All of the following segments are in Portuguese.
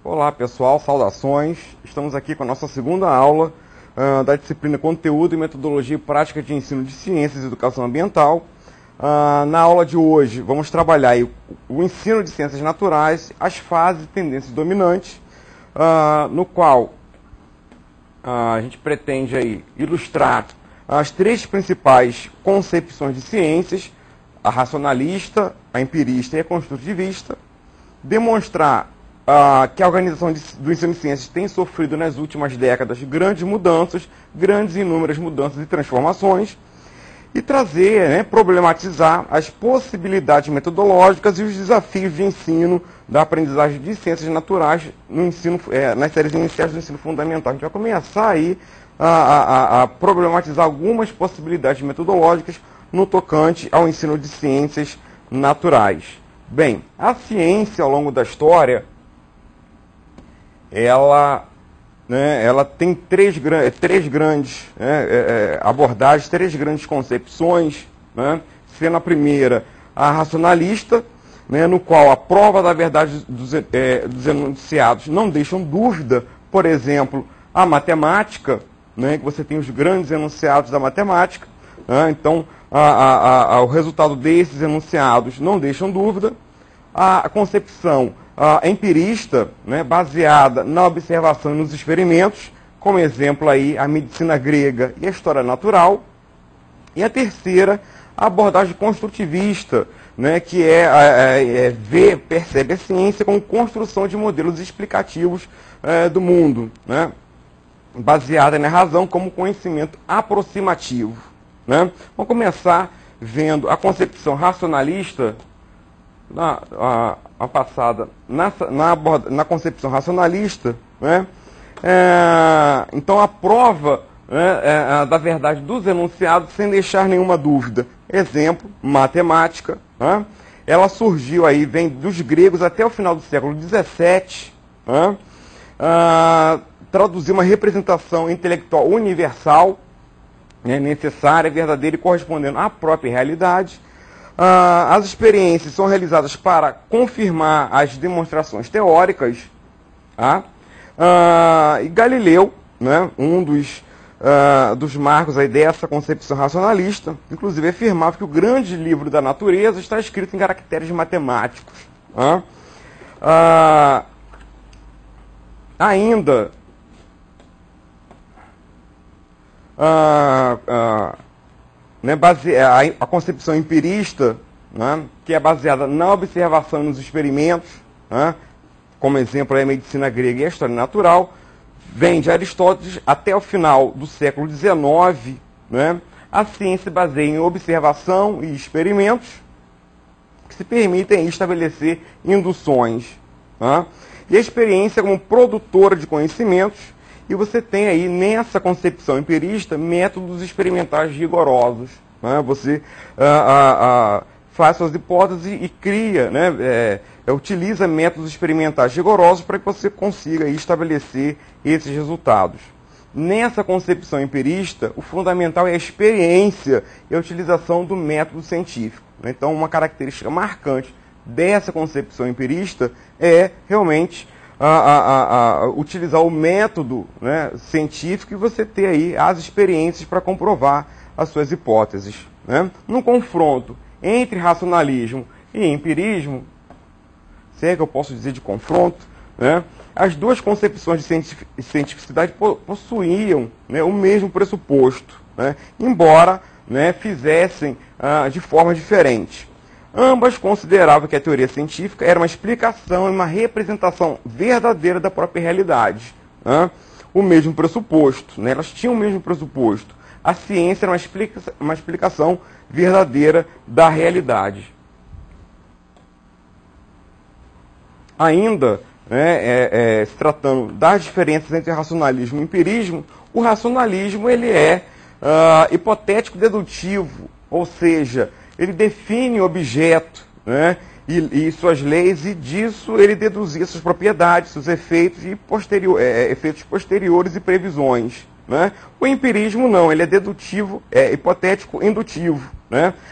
Olá pessoal, saudações. Estamos aqui com a nossa segunda aula da disciplina Conteúdo e Metodologia e Prática de Ensino de Ciências e Educação Ambiental. Na aula de hoje vamos trabalhar aí o ensino de ciências naturais, as fases e tendências dominantes, no qual a gente pretende aí ilustrar as três principais concepções de ciências: a racionalista, a empirista e a construtivista, demonstrar que a organização do ensino de ciências tem sofrido nas últimas décadas grandes mudanças, grandes e inúmeras mudanças e transformações, e trazer, problematizar as possibilidades metodológicas e os desafios de ensino da aprendizagem de ciências naturais no ensino, nas séries iniciais do ensino fundamental. A gente vai começar aí a problematizar algumas possibilidades metodológicas no tocante ao ensino de ciências naturais. Bem, a ciência ao longo da história, ela tem três grandes abordagens, três grandes concepções, sendo a primeira a racionalista, no qual a prova da verdade dos enunciados não deixam dúvida. Por exemplo, a matemática, que você tem os grandes enunciados da matemática, então o resultado desses enunciados não deixam dúvida. A concepção empirista, baseada na observação e nos experimentos, como exemplo aí a medicina grega e a história natural. E a terceira, a abordagem construtivista, que percebe a ciência como construção de modelos explicativos do mundo, baseada na razão como conhecimento aproximativo. Vamos começar vendo a concepção racionalista. Na concepção racionalista, então a prova da verdade dos enunciados sem deixar nenhuma dúvida. Exemplo, matemática. Ela surgiu aí, vem dos gregos até o final do século XVII, traduzir uma representação intelectual universal, necessária, verdadeira e correspondendo à própria realidade. As experiências são realizadas para confirmar as demonstrações teóricas. E Galileu, um dos marcos aí dessa concepção racionalista, inclusive afirmava que o grande livro da natureza está escrito em caracteres matemáticos. Ainda a concepção empirista, que é baseada na observação e nos experimentos, como exemplo a medicina grega e a história natural, vem de Aristóteles até o final do século XIX. A ciência se baseia em observação e experimentos que se permitem estabelecer induções. E a experiência como produtora de conhecimentos. E você tem aí, nessa concepção empirista, métodos experimentais rigorosos. Você faz suas hipóteses e cria, utiliza métodos experimentais rigorosos para que você consiga aí estabelecer esses resultados. Nessa concepção empirista, o fundamental é a experiência e a utilização do método científico. Então, uma característica marcante dessa concepção empirista é realmente utilizar o método científico e você ter aí as experiências para comprovar as suas hipóteses. No confronto entre racionalismo e empirismo, se é que eu posso dizer de confronto, as duas concepções de cientificidade possuíam o mesmo pressuposto, embora fizessem de forma diferente. Ambas consideravam que a teoria científica era uma explicação e uma representação verdadeira da própria realidade. O mesmo pressuposto, elas tinham o mesmo pressuposto. A ciência era uma explicação verdadeira da realidade. Ainda, se tratando das diferenças entre racionalismo e empirismo, o racionalismo ele é hipotético dedutivo, ou seja, ele define o objeto e suas leis, e disso ele deduzia suas propriedades, seus efeitos e efeitos posteriores e previsões. O empirismo não, ele é dedutivo, hipotético indutivo.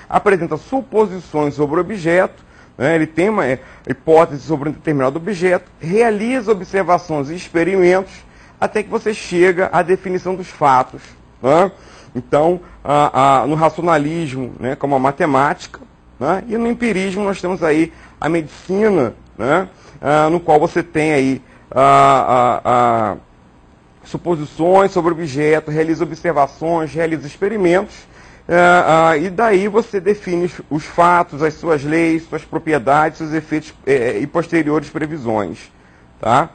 Apresenta suposições sobre o objeto, né? Ele tem uma hipótese sobre um determinado objeto, realiza observações e experimentos até que você chega à definição dos fatos, né? Então, no racionalismo, né, como a matemática, né, e no empirismo nós temos aí a medicina, né, no qual você tem aí suposições sobre o objeto, realiza observações, realiza experimentos, e daí você define os fatos, as suas leis, suas propriedades, seus efeitos e posteriores previsões. Tá?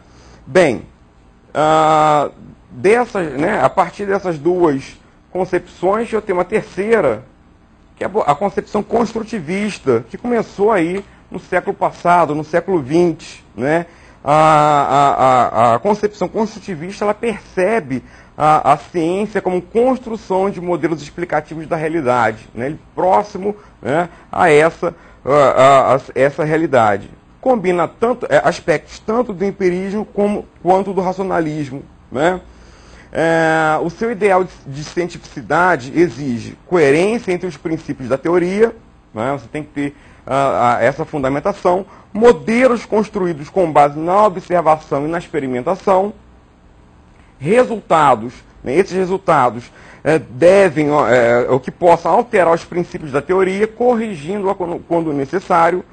Bem, né, a partir dessas duas concepções, eu tenho uma terceira, que é a concepção construtivista, que começou aí no século passado, no século XX, né? A concepção construtivista, ela percebe a ciência como construção de modelos explicativos da realidade, né? Próximo, né, a essa realidade. Combina aspectos tanto do empirismo quanto do racionalismo, né? O seu ideal de cientificidade exige coerência entre os princípios da teoria, né? Você tem que ter essa fundamentação, modelos construídos com base na observação e na experimentação, resultados, né? Esses resultados devem, ou que possam alterar os princípios da teoria, corrigindo-a quando necessário.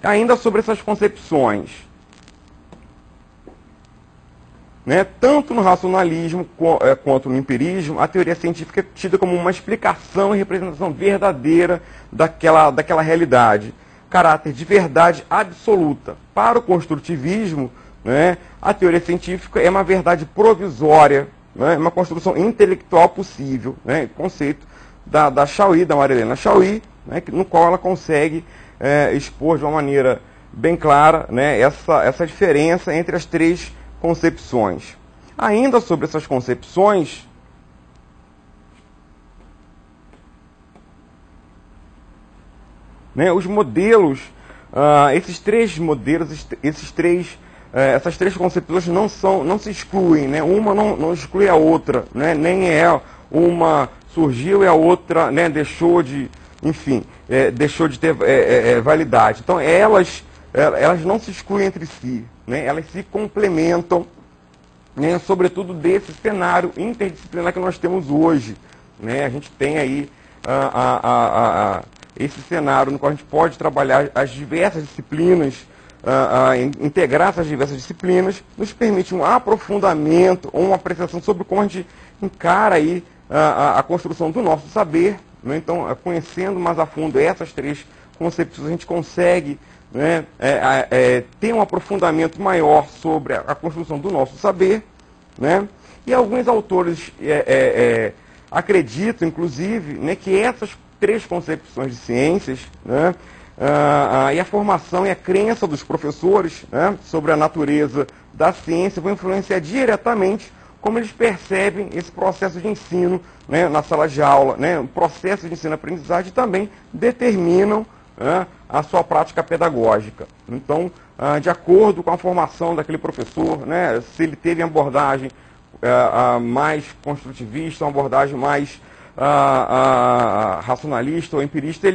Ainda sobre essas concepções, né, tanto no racionalismo quanto no empirismo, a teoria científica é tida como uma explicação e representação verdadeira daquela realidade, caráter de verdade absoluta. Para o construtivismo, né, a teoria científica é uma verdade provisória, né, uma construção intelectual possível, né, conceito da Chauí, da Maria Helena Chauí, né, no qual ela consegue expor de uma maneira bem clara, né, essa diferença entre as três concepções. Ainda sobre essas concepções, né, os modelos, esses três modelos, essas três concepções não se excluem, né, uma não exclui a outra, né, nem uma surgiu e a outra, né, deixou de ter validade. Então elas não se excluem entre si, né? Elas se complementam, né? Sobretudo desse cenário interdisciplinar que nós temos hoje, né? A gente tem aí esse cenário no qual a gente pode trabalhar as diversas disciplinas, integrar essas diversas disciplinas, nos permite um aprofundamento ou uma apreciação sobre como a gente encara aí a construção do nosso saber, né? Então, conhecendo mais a fundo essas três concepções, a gente consegue, né, ter um aprofundamento maior sobre a construção do nosso saber, né? E alguns autores acreditam, inclusive, né, que essas três concepções de ciências, né, e a formação e a crença dos professores, né, sobre a natureza da ciência vão influenciar diretamente como eles percebem esse processo de ensino, né, na sala de aula, né, o processo de ensino-aprendizagem também determinam, né, a sua prática pedagógica. Então, de acordo com a formação daquele professor, né, se ele teve uma abordagem mais construtivista, uma abordagem mais racionalista ou empirista,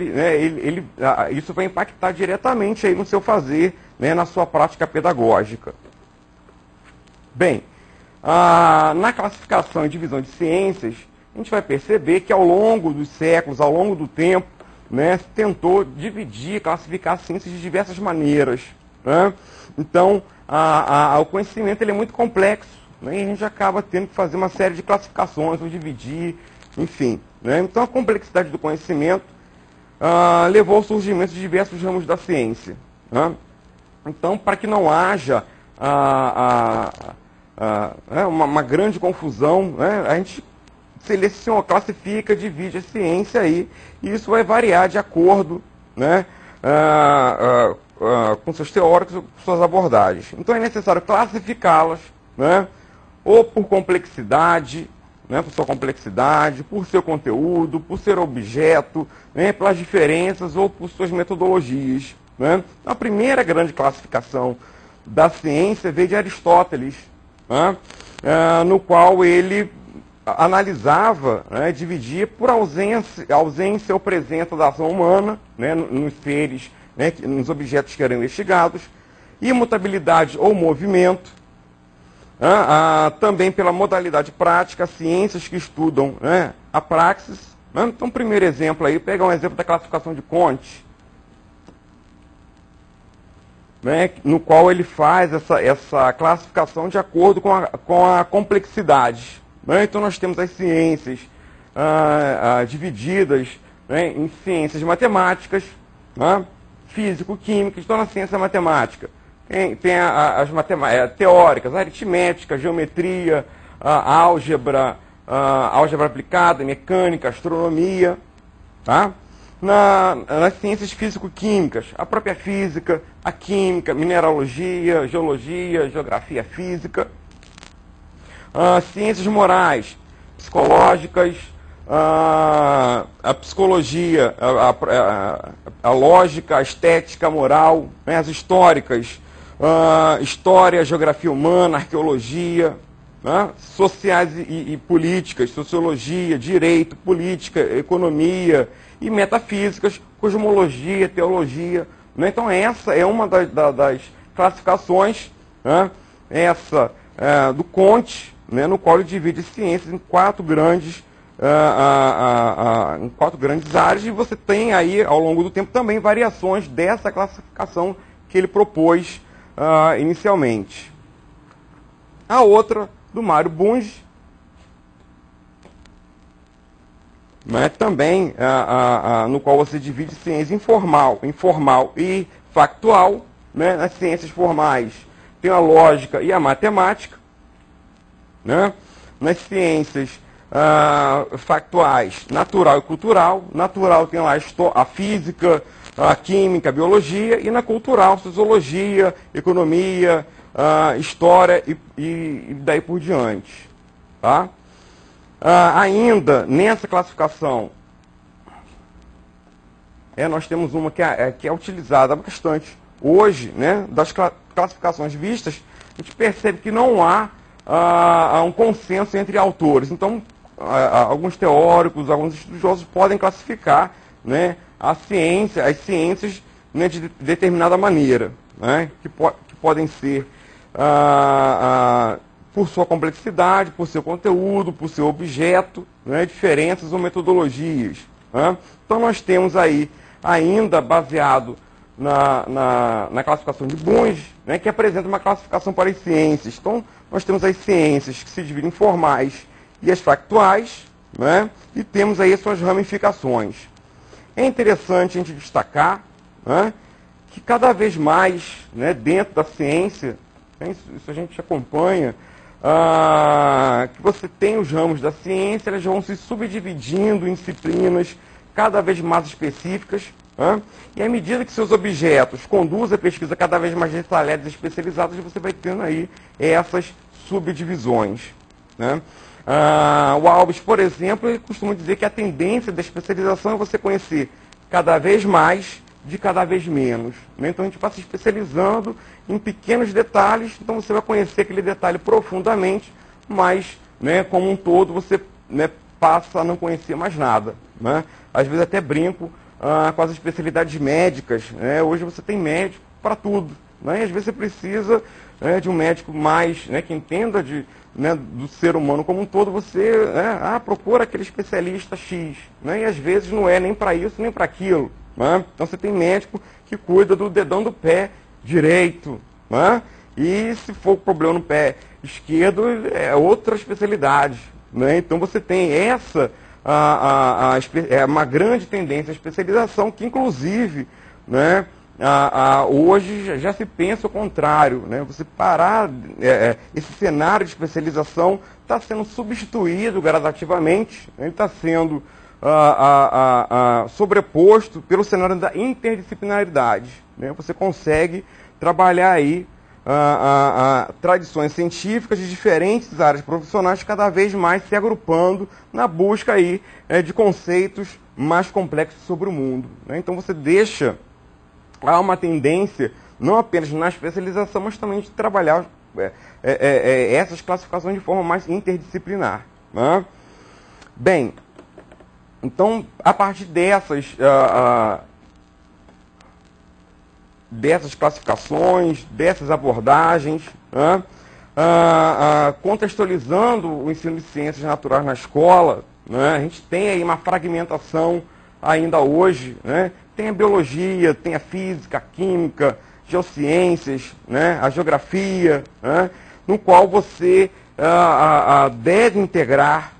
isso vai impactar diretamente aí no seu fazer, né, na sua prática pedagógica. Bem, na classificação e divisão de ciências, a gente vai perceber que ao longo dos séculos, ao longo do tempo, né, se tentou dividir, classificar as ciências de diversas maneiras, né? Então, o conhecimento ele é muito complexo, né, e a gente acaba tendo que fazer uma série de classificações, ou dividir, enfim, né? Então, a complexidade do conhecimento levou ao surgimento de diversos ramos da ciência, né? Então, para que não haja uma grande confusão, né, a gente seleciona, classifica, divide a ciência aí, e isso vai variar de acordo, né, com seus teóricos, com suas abordagens. Então é necessário classificá-las, né, ou por complexidade, né, por sua complexidade, por seu conteúdo, por ser objeto, né, pelas diferenças ou por suas metodologias, né. A primeira grande classificação da ciência veio de Aristóteles, né, no qual ele analisava, né, dividia por ausência ou presença da ação humana, né, nos seres, né, nos objetos que eram investigados, imutabilidade ou movimento, também pela modalidade prática, ciências que estudam, né, a praxis. Né? Então, primeiro exemplo aí, pegar um exemplo da classificação de Conte, né, no qual ele faz essa classificação de acordo com a complexidade. Né? Então, nós temos as ciências divididas, né, em ciências matemáticas, né, físico-químicas. Então, na ciência matemática, tem as teóricas, aritmética, geometria, álgebra, álgebra aplicada, mecânica, astronomia. Tá? Nas ciências físico-químicas, a própria física, a química, mineralogia, geologia, geografia física. Ciências morais, psicológicas, a psicologia, a lógica, a estética, a moral, né, as históricas, história, geografia humana, arqueologia, né, sociais e políticas, sociologia, direito, política, economia e metafísicas, cosmologia, teologia. Né? Então essa é uma das classificações, né, do Conte, né, no qual ele divide ciências em quatro grandes áreas, e você tem aí, ao longo do tempo, também variações dessa classificação que ele propôs inicialmente. A outra, do Mário Bunge, né, também no qual você divide ciência informal e factual. Né? Nas ciências formais tem a lógica e a matemática. Né? Nas ciências factuais, natural e cultural. Natural tem lá a física, a química, a biologia, e na cultural, sociologia, economia, história e daí por diante. Tá? Ainda nessa classificação, nós temos uma que é utilizada bastante hoje, né? Das classificações vistas, a gente percebe que não há um consenso entre autores. Então, alguns teóricos, alguns estudiosos podem classificar, né, as ciências, né, de determinada maneira, né, que podem ser por sua complexidade, por seu conteúdo, por seu objeto, né, diferenças ou metodologias. Né? Então, nós temos aí, ainda baseado na classificação de Bunge, né, que apresenta uma classificação para as ciências. Então, nós temos as ciências que se dividem em formais e as factuais, né, e temos aí as suas ramificações. É interessante a gente destacar, né, que cada vez mais, né, dentro da ciência, né, isso a gente acompanha, que você tem os ramos da ciência, eles vão se subdividindo em disciplinas cada vez mais específicas, né? E à medida que seus objetos conduzem a pesquisa cada vez mais detalhadas e especializadas, você vai tendo aí essas subdivisões. Né? O Albers, por exemplo, ele costuma dizer que a tendência da especialização é você conhecer cada vez mais de cada vez menos. Né? Então a gente vai se especializando em pequenos detalhes, então você vai conhecer aquele detalhe profundamente, mas, né, como um todo você, né, passa a não conhecer mais nada. Né? Às vezes até brinco com as especialidades médicas. Né? Hoje você tem médico para tudo. Né? E às vezes você precisa, né, de um médico mais, né, que entenda né, do ser humano como um todo. Você, né, procura aquele especialista X. Né? E às vezes não é nem para isso, nem para aquilo. Né? Então você tem médico que cuida do dedão do pé direito. Né? E se for problema no pé esquerdo, é outra especialidade. Né? Então você tem essa... é uma grande tendência à especialização, que inclusive, né, hoje já se pensa o contrário. Né? Você parar, esse cenário de especialização está sendo substituído gradativamente, ele está sendo sobreposto pelo cenário da interdisciplinaridade. Né? Você consegue trabalhar aí tradições científicas de diferentes áreas profissionais, cada vez mais se agrupando na busca aí, de conceitos mais complexos sobre o mundo. Né? Então você deixa uma tendência, não apenas na especialização, mas também de trabalhar essas classificações de forma mais interdisciplinar. Né? Bem, então, a partir dessas classificações, dessas abordagens, contextualizando o ensino de ciências naturais na escola, né, a gente tem aí uma fragmentação ainda hoje, né, tem a biologia, tem a física, a química, geociências, né, a geografia, né, no qual você deve integrar,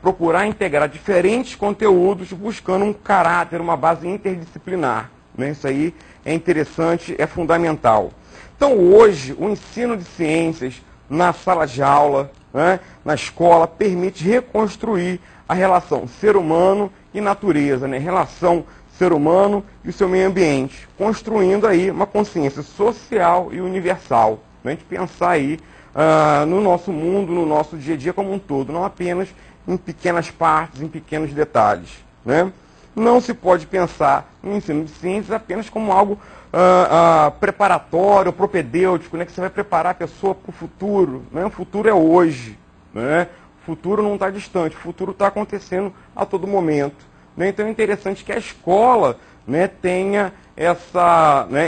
procurar integrar diferentes conteúdos buscando um caráter, uma base interdisciplinar. Né? Isso aí é interessante, é fundamental. Então hoje o ensino de ciências na sala de aula, né, na escola, permite reconstruir a relação ser humano e natureza, né? Relação ser humano e o seu meio ambiente, construindo aí uma consciência social e universal. Né? A gente pensar aí no nosso mundo, no nosso dia a dia como um todo, não apenas em pequenas partes, em pequenos detalhes. Né? Não se pode pensar no ensino de ciências apenas como algo preparatório, propedêutico, né? Que você vai preparar a pessoa para o futuro. Né? O futuro é hoje. Né? O futuro não está distante, o futuro está acontecendo a todo momento. Né? Então é interessante que a escola, né, tenha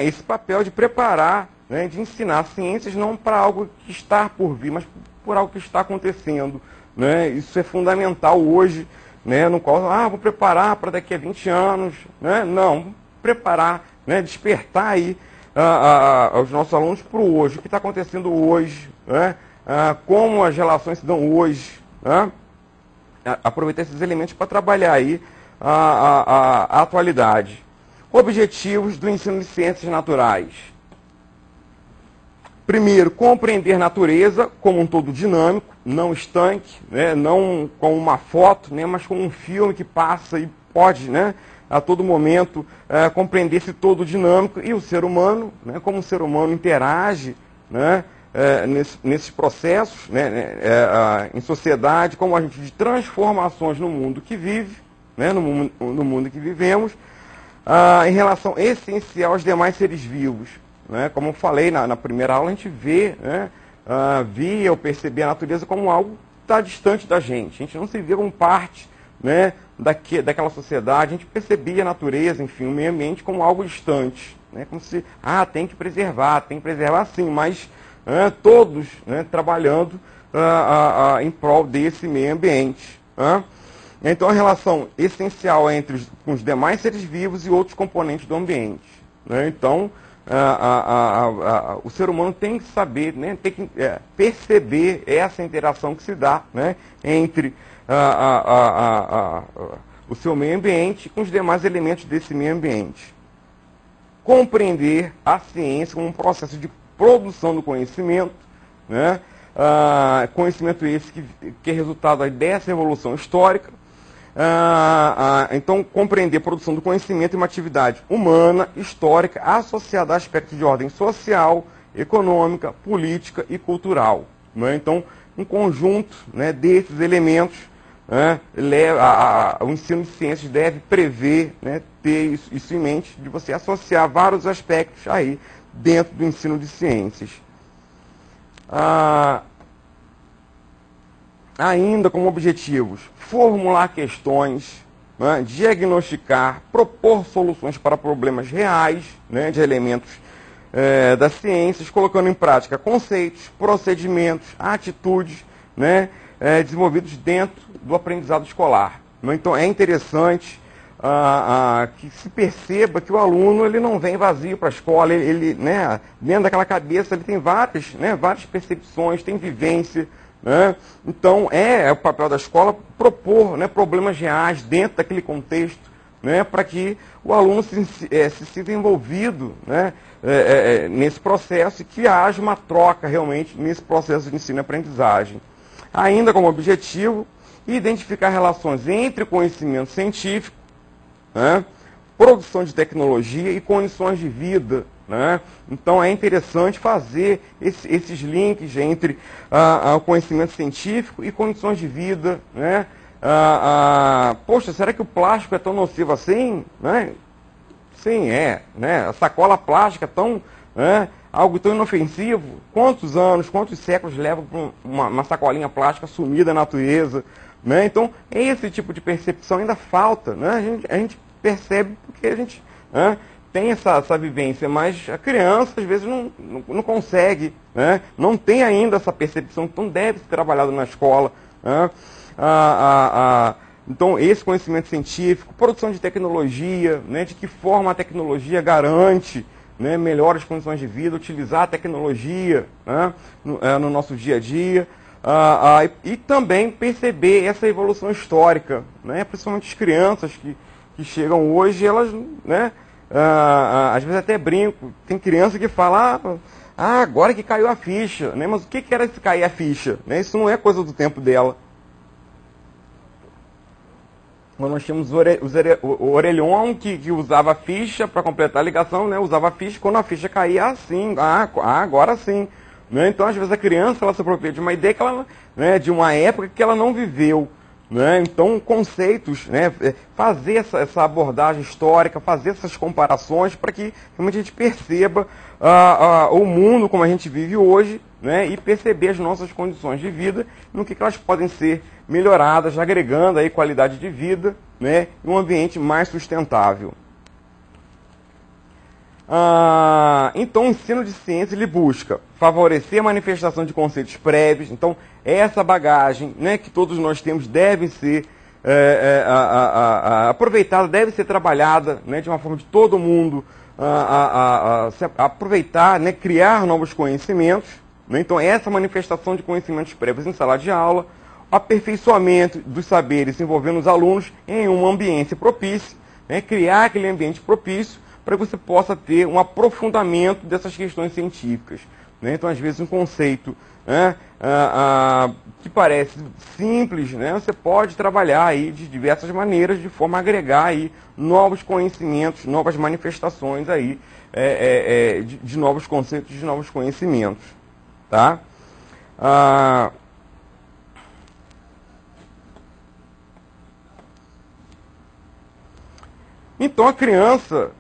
esse papel de preparar, né, de ensinar ciências não para algo que está por vir, mas por algo que está acontecendo. Né? Isso é fundamental hoje, né, no qual, vou preparar para daqui a 20 anos. Né? Não, preparar, né, despertar aí os nossos alunos para o hoje, o que está acontecendo hoje, né? Como as relações se dão hoje. Né? Aproveitar esses elementos para trabalhar aí a atualidade. Objetivos do ensino de ciências naturais. Primeiro, compreender natureza como um todo dinâmico, não estanque, né, não como uma foto, né, mas como um filme que passa e pode, né, a todo momento compreender esse todo dinâmico e o ser humano, né, como o ser humano interage, né, nesses processos, né, em sociedade, como agente de transformações no mundo que vive, né, no mundo que vivemos, em relação essencial aos demais seres vivos. Né? Como eu falei na primeira aula, a gente vê, né, via ou percebia a natureza como algo que está distante da gente. A gente não se vê como parte, né, daquela sociedade. A gente percebia a natureza, enfim, o meio ambiente como algo distante. Né? Como se, tem que preservar sim, mas todos, né, trabalhando em prol desse meio ambiente. Então a relação essencial entre com os demais seres vivos e outros componentes do ambiente. Né? Então, o ser humano tem que saber, né, tem que perceber essa interação que se dá, né, entre o seu meio ambiente com os demais elementos desse meio ambiente. Compreender a ciência como um processo de produção do conhecimento, né, conhecimento esse que é resultado dessa evolução histórica. Então, compreender a produção do conhecimento é uma atividade humana, histórica, associada a aspectos de ordem social, econômica, política e cultural. Né? Então, um conjunto, né, desses elementos, né, o ensino de ciências deve prever, né, ter isso em mente, de você associar vários aspectos aí dentro do ensino de ciências. Ainda como objetivos, formular questões, né, diagnosticar, propor soluções para problemas reais, né, de elementos das ciências, colocando em prática conceitos, procedimentos, atitudes, né, desenvolvidos dentro do aprendizado escolar. Então é interessante que se perceba que o aluno ele não vem vazio para a escola, ele, né, dentro daquela cabeça ele tem várias percepções, tem vivência. Né? Então, é o papel da escola propor, né, problemas reais dentro daquele contexto, né, para que o aluno se sinta envolvido, né, nesse processo e que haja uma troca realmente nesse processo de ensino e aprendizagem. Ainda como objetivo, identificar relações entre conhecimento científico, né, produção de tecnologia e condições de vida. Né? Então é interessante fazer esses links entre o conhecimento científico e condições de vida. Né? Poxa, será que o plástico é tão nocivo assim? Né? Sim, é. Né? A sacola plástica é algo tão inofensivo. Quantos anos, quantos séculos leva para uma sacolinha plástica sumir da natureza? né? Então, esse tipo de percepção ainda falta, né? A gente percebe porque a gente, né, tem essa vivência, mas a criança às vezes não consegue, né? Não tem ainda essa percepção, então deve ser trabalhado na escola, né? Então, esse conhecimento científico, produção de tecnologia, né? De que forma a tecnologia garante, né, melhores condições de vida, utilizar a tecnologia, né, no nosso dia a dia, e também perceber essa evolução histórica, né? Principalmente as crianças que chegam hoje, elas, né, às vezes até brinco, tem criança que fala, agora que caiu a ficha, né? Mas o que era esse cair a ficha? Né? Isso não é coisa do tempo dela. Nós tínhamos o orelhão que usava a ficha para completar a ligação, né? Usava a ficha, quando a ficha caía, assim, agora sim. Né? Então, às vezes, a criança ela se apropria de uma ideia que ela, né, de uma época que ela não viveu. Né? Então, conceitos, né, fazer essa abordagem histórica, fazer essas comparações para que realmente a gente perceba o mundo como a gente vive hoje, né, e perceber as nossas condições de vida, no que elas podem ser melhoradas, agregando aí qualidade de vida, né, e um ambiente mais sustentável. Então, o ensino de ciência ele busca favorecer a manifestação de conceitos prévios. Então, essa bagagem, né, que todos nós temos deve ser aproveitada, deve ser trabalhada, né, de uma forma de todo mundo aproveitar, né, criar novos conhecimentos. Né? Então, essa manifestação de conhecimentos prévios em sala de aula, o aperfeiçoamento dos saberes envolvendo os alunos em um ambiente propício, né, criar aquele ambiente propício para que você possa ter um aprofundamento dessas questões científicas. Né? Então, às vezes, um conceito, né, que parece simples, né, você pode trabalhar aí de diversas maneiras, de forma a agregar aí novos conhecimentos, novas manifestações aí, de novos conceitos, de novos conhecimentos. Tá? Então, a criança,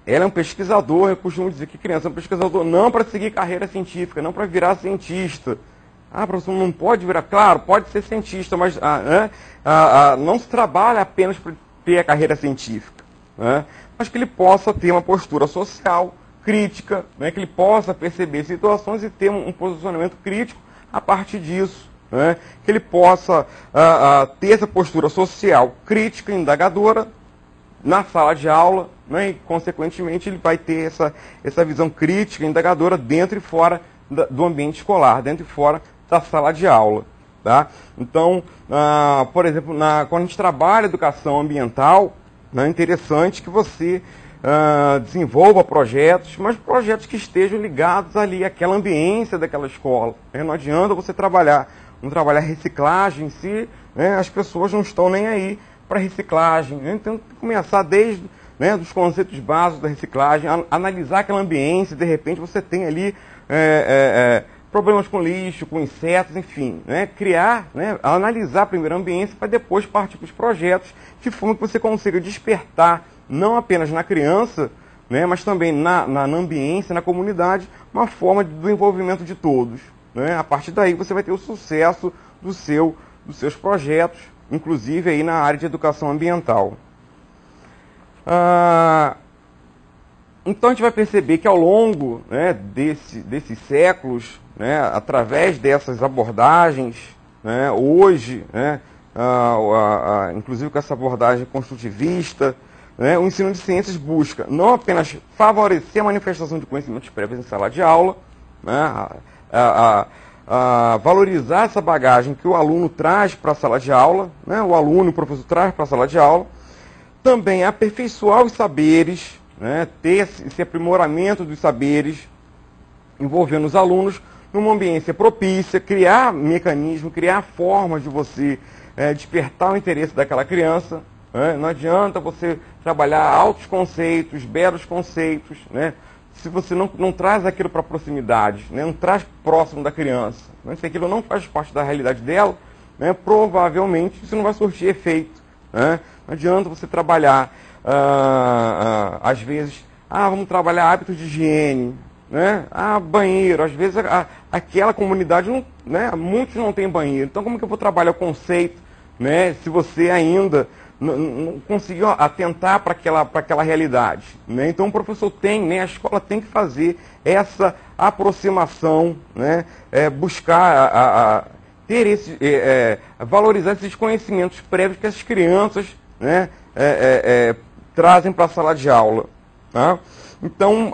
ela é um pesquisador. Eu costumo dizer que criança é um pesquisador não para seguir carreira científica, não para virar cientista. Professor, não pode virar? Claro, pode ser cientista, mas não se trabalha apenas para ter a carreira científica. Né? Mas que ele possa ter uma postura social, crítica, né? Que ele possa perceber situações e ter um posicionamento crítico a partir disso. Né? Que ele possa ter essa postura social, crítica, indagadora, na sala de aula, né? E, consequentemente, ele vai ter essa visão crítica, indagadora, dentro e fora do ambiente escolar, dentro e fora da sala de aula. Tá? Então, por exemplo, quando a gente trabalha educação ambiental, né, é interessante que você desenvolva projetos, mas projetos que estejam ligados ali àquela ambiência daquela escola. Né? Não adianta você trabalhar reciclagem em si, né? As pessoas não estão nem aí para reciclagem. Né? Então, tem que começar desde, né, dos conceitos básicos da reciclagem, analisar aquela ambiência, de repente você tem ali problemas com lixo, com insetos, enfim, né? Criar, né, analisar primeiro a ambiência para depois partir para os projetos, de forma que você consiga despertar, não apenas na criança, né, mas também na ambiência, na comunidade, uma forma do envolvimento de todos. Né? A partir daí você vai ter o sucesso dos seus projetos, inclusive aí na área de educação ambiental. Então a gente vai perceber que ao longo, né, desses séculos, né, através dessas abordagens, né, hoje, né, inclusive com essa abordagem construtivista, né, o ensino de ciências busca não apenas favorecer a manifestação de conhecimentos prévios em sala de aula, né, valorizar essa bagagem que o aluno traz para a sala de aula, né, o professor traz para a sala de aula, também aperfeiçoar os saberes, né, ter esse aprimoramento dos saberes, envolvendo os alunos numa ambiência propícia, criar mecanismos, criar formas de você despertar o interesse daquela criança. Né? Não adianta você trabalhar altos conceitos, belos conceitos, né? Se você não traz aquilo para a proximidade, né? Não traz próximo da criança, né? Se aquilo não faz parte da realidade dela, né? Provavelmente isso não vai surtir efeito. Né? Não adianta você trabalhar, às vezes, vamos trabalhar hábitos de higiene, né? Ah, banheiro, às vezes aquela comunidade, não, né? Muitos não têm banheiro. Então como que eu vou trabalhar o conceito, né? Se você ainda não conseguiu atentar para aquela realidade, né? Então o professor tem, né? A escola tem que fazer essa aproximação, né? Buscar ter valorizar esses conhecimentos prévios que as crianças, né? Trazem para a sala de aula. Tá? Então,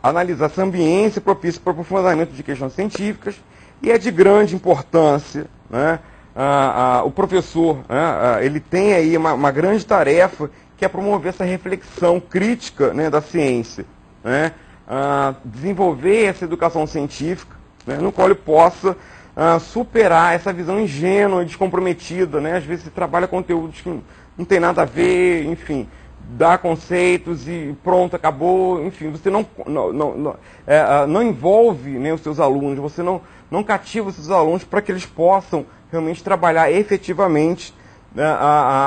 analisar essa ambiência propícia para o aprofundamento de questões científicas e é de grande importância, né? O professor, né? Ele tem aí uma grande tarefa que é promover essa reflexão crítica, né, da ciência, né? Desenvolver essa educação científica, né, no qual ele possa superar essa visão ingênua e descomprometida, né? Às vezes você trabalha conteúdos que não tem nada a ver, enfim, dá conceitos e pronto, acabou, enfim, você não envolve, né, os seus alunos, você não cativa os seus alunos para que eles possam realmente trabalhar efetivamente, né,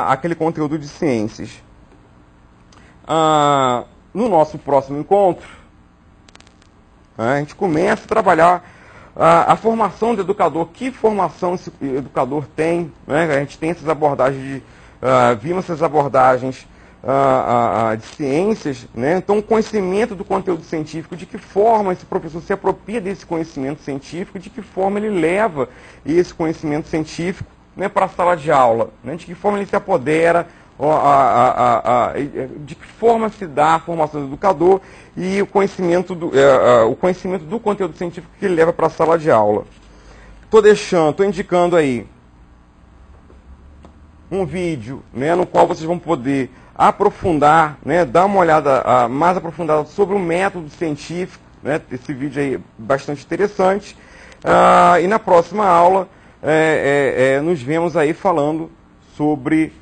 aquele conteúdo de ciências. No nosso próximo encontro, a gente começa a trabalhar a formação do educador. Que formação esse educador tem, né? A gente tem essas abordagens, vimos essas abordagens de ciências, né? Então o conhecimento do conteúdo científico, de que forma esse professor se apropria desse conhecimento científico, de que forma ele leva esse conhecimento científico, né, para a sala de aula, né? De que forma ele se apodera, de que forma se dá a formação do educador e o conhecimento do conteúdo científico que ele leva para a sala de aula. Estou indicando aí um vídeo, né, no qual vocês vão poder aprofundar, né, dar uma olhada mais aprofundada sobre o método científico, né? Esse vídeo aí é bastante interessante. E na próxima aula nos vemos aí falando sobre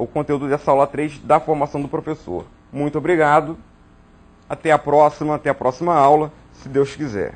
o conteúdo dessa aula 3 da formação do professor. Muito obrigado. Até a próxima aula, se Deus quiser.